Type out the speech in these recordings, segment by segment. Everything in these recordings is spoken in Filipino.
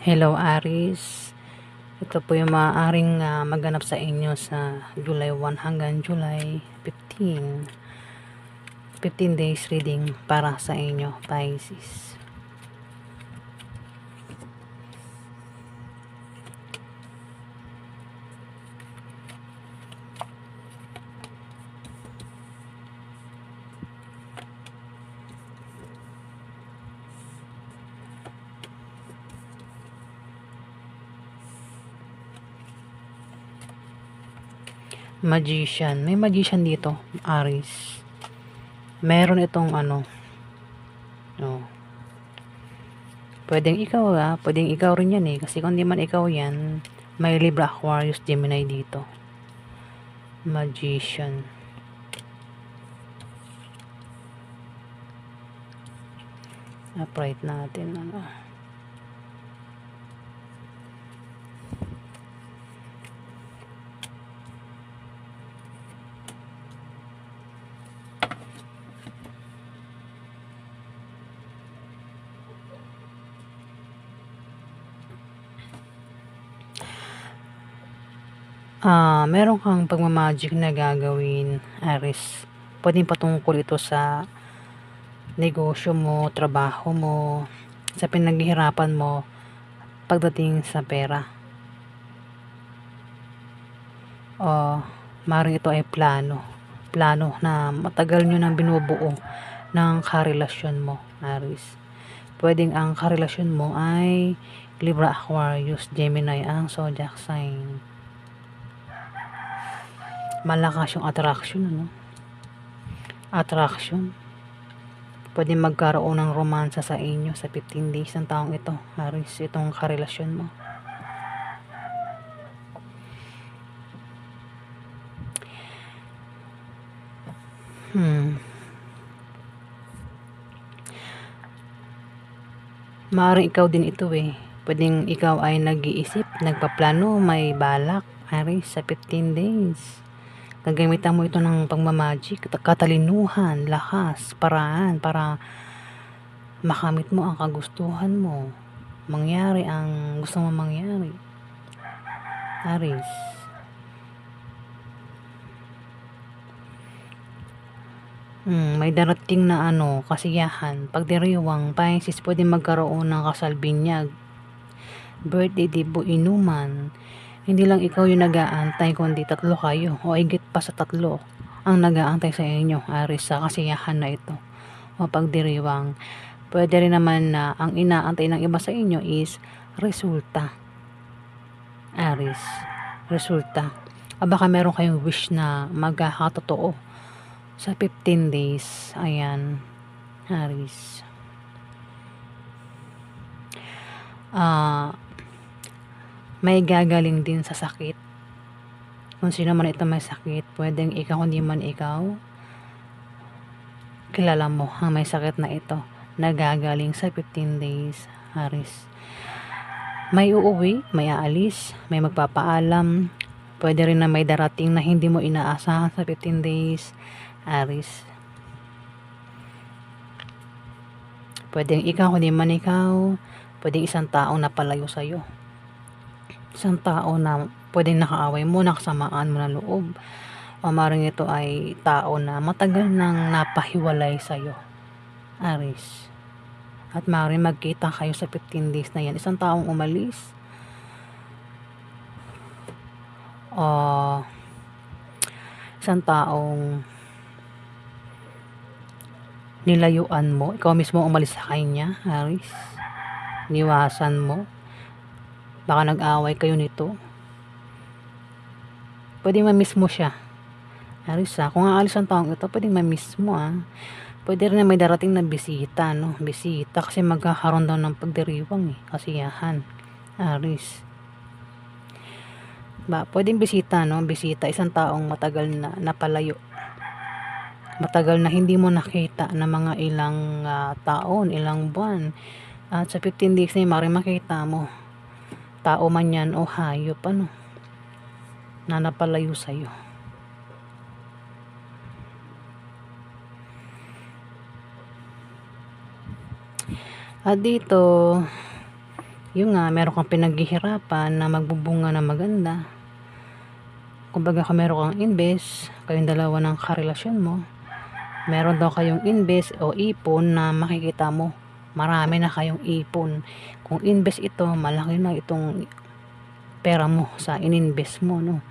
Hello Aris, ito po yung maaaring maganap sa inyo sa July 1 hanggang July 15. 15 days reading para sa inyo, Pisces. Magician, may magician dito, Aris. Meron itong oh. Pwedeng ikaw rin yan kasi kung di man ikaw yan, may Libra, Aquarius, Gemini dito. Magician. Upright natin, meron kang pagmamagic na gagawin, Aris. Pwedeng patungkol ito sa negosyo mo, trabaho mo, sa pinaghihirapan mo pagdating sa pera. O maaaring ito ay plano na matagal nyo nang binubuo ng karelasyon mo, Aris. Pwedeng ang karelasyon mo ay Libra, Aquarius, Gemini ang zodiac sign. Malakas yung attraction, attraction. Pwede magkaroon ng romansa sa inyo sa 15 days ng taong ito, Aris, itong karelasyon mo. Maaaring ikaw din ito Pwedeng ikaw ay nag-iisip, nagpaplano, may balak, Aris, sa 15 days. Gagamitan mo ito ng pagmamagic, katalinuhan, lakas, paraan para makamit mo ang kagustuhan mo. Mangyari ang gusto mo mangyari, Aris. May darating na kasiyahan. Pagdiriwang, Pisces, pwede magkaroon ng kasalbinyag, birthday, dibo, inuman. Hindi lang ikaw yung nag-aantay, kundi tatlo kayo o higit pa sa tatlo ang nag-aantay sa inyo, Aris, sa kasiyahan na ito o pagdiriwang. Pwede rin naman na ang inaantay ng iba sa inyo is resulta, Aris. Resulta. Baka meron kayong wish na magkakatotoo sa 15 days. Ayan, Aris. May gagaling din sa sakit. Kung sino man ito may sakit, pwedeng ikaw, hindi man ikaw, kilala mo ang may sakit na ito, nagagaling sa 15 days, Aris. May uuwi, may aalis, may magpapaalam, pwede rin na may darating na hindi mo inaasahan sa 15 days, Aris. Pwedeng ikaw, hindi man ikaw, pwedeng isang taong napalayo sa'yo. Isang tao na pwedeng nakaaway mo, nakasamaan mo ng loob. O maaaring ito ay tao na matagal nang napahiwalay sa'yo, Aris. At maaaring magkita kayo sa 15 days na yan. Isang taong umalis. O isang taong nilayuan mo. Ikaw mismo umalis sa kanya, Aris. Niwasan mo. Baka nag-away kayo nito. Pwede ma-miss mo siya, Aris. Kung aalis ang taong ito, pwede ma-miss mo. Pwede rin na may darating na bisita, Bisita kasi magkakaroon daw ng pagdiriwang kasiyahan, Aris. Pwedeng bisita, Bisita, isang taong matagal na napalayo. Matagal na hindi mo nakita na mga ilang taon, ilang buwan. At sa 15 days na maaaring makita mo. Tao man yan o hayop, na napalayo sa'yo. At dito, Yung nga, meron kang pinaghihirapan na magbubunga na maganda. Kumbaga kung meron kang invest, kayong dalawa ng karelasyon mo, meron daw kayong invest o ipon na makikita mo. Marami na kayong ipon. Kung invest ito, malaki na itong pera mo sa ininvest mo, no?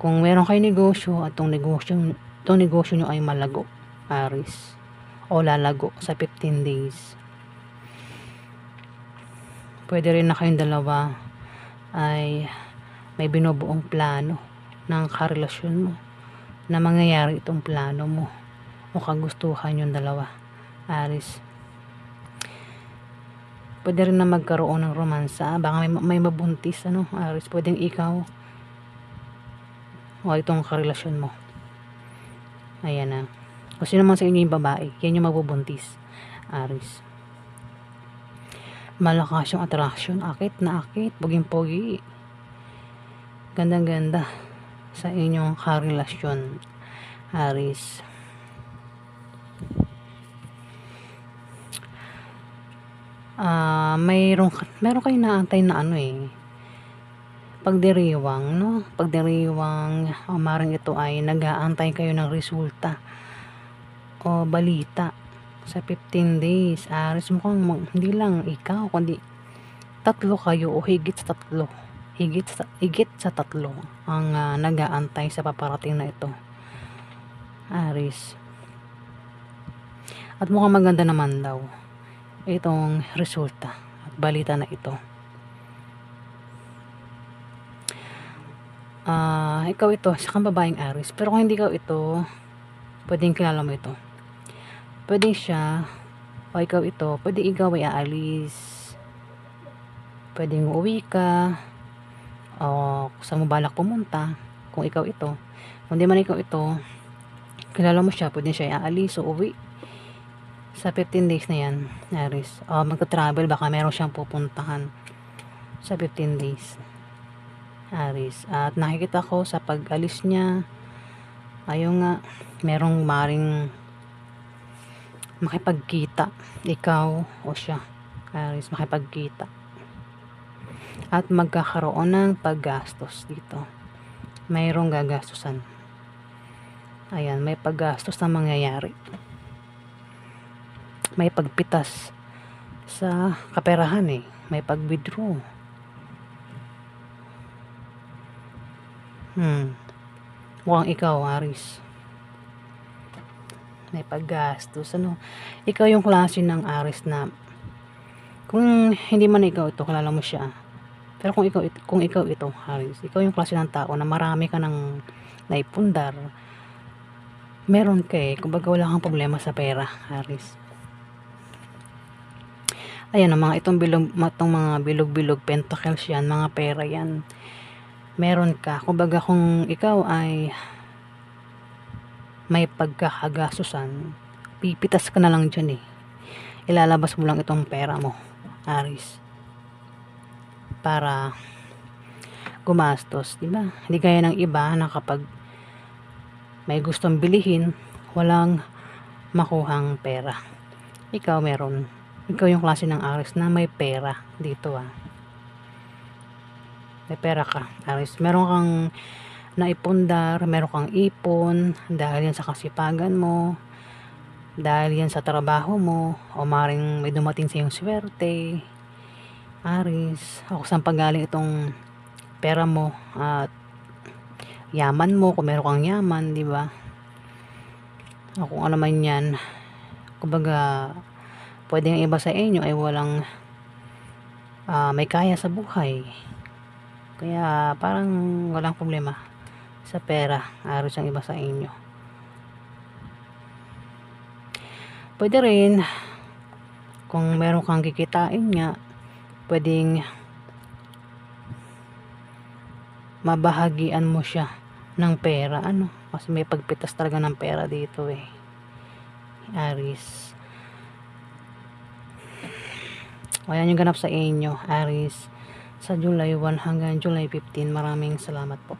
Kung meron kayong negosyo at itong negosyo nyo ay malago, Aris, o lalago sa 15 days. Pwede rin na kayong dalawa ay may binubuong plano ng karelasyon mo na mangyayari itong plano mo o kagustuhan yung dalawa, Aris. Pwede rin na magkaroon ng romansa, baka may mabuntis, ano, Aris. Pwedeng ikaw o itong karelasyon mo. Ayan na. Kung sino man sa inyo yung babae, yan yung mabubuntis, Aris. Malakas yung attraction, akit na akit, puging-pugi. Gandang-ganda sa inyong karelasyon, Aris. Meron kayong naantay na ano pagdiriwang, no? Pagdiriwang, maring ito ay nag-aantay kayo ng resulta o balita sa 15 days, Aris. Mukhang hindi lang ikaw, kundi tatlo kayo o higit sa tatlo. Higit sa tatlo ang nag-aantay sa paparating na ito, Aris. At mukhang maganda naman daw itong resulta at balita na ito. Ikaw ito, sa kang babaeng Aris. Pero kung hindi ikaw ito, pwedeng kilala mo ito. Pwedeng siya, o ikaw ito, pwedeng ikaw ay aalis. Pwedeng uuwi ka, o saan mo balak pumunta, kung ikaw ito. Kung di man ikaw ito, kilala mo siya, pwedeng siya ay aalis o uwi sa 15 days na yan, Aris. Magta-travel, baka meron siyang pupuntahan sa 15 days, Aris. At nakikita ko sa pag-alis niya, ayun nga, merong maring makipagkita, ikaw o siya, Aris, makipagkita. At magkakaroon ng paggastos dito. Mayroong gagastusan. Ayan, may paggastos na mangyayari. May pagpitas sa kaperahan may pag-withdraw. Mukhang ikaw, Aris, may paggastos, ano. Ikaw yung klase ng Aris na kung hindi man ikaw ito, kilala mo siya. Pero kung ikaw ito, Aris, ikaw yung klase ng tao na marami ka ng naipundar. Meron ka kumbaga wala kang problema sa pera, Aris. Ayan ang itong mga bilog-bilog pentacles yan, mga pera yan. Meron ka, kumbaga kung ikaw ay may pagkakagastusan, pipitas ka na lang dyan ilalabas mo lang itong pera mo, Aris, para gumastos, diba? Hindi gaya ng iba na kapag may gustong bilihin, walang makuhang pera. Ikaw meron. Ikaw yung klase ng Aris na may pera dito may pera ka, Aris. Meron kang naipundar, meron kang ipon dahil yan sa kasipagan mo, dahil yan sa trabaho mo, o maring may dumating sa iyong swerte, Aris. O saan pagaling itong pera mo at yaman mo, kung meron kang yaman, di ba? O kung ano man yan. Kumbaga pwedeng iba sa inyo ay walang may kaya sa buhay, kaya parang walang problema sa pera, Aris, ang iba sa inyo. Pwede rin kung meron kang kikitain nga, pwedeng mabahagian mo siya ng pera, ano, kasi may pagpitas talaga ng pera dito Aris. Ayan yung ganap sa inyo, Aris, sa July 1 hanggang July 15. Maraming salamat po.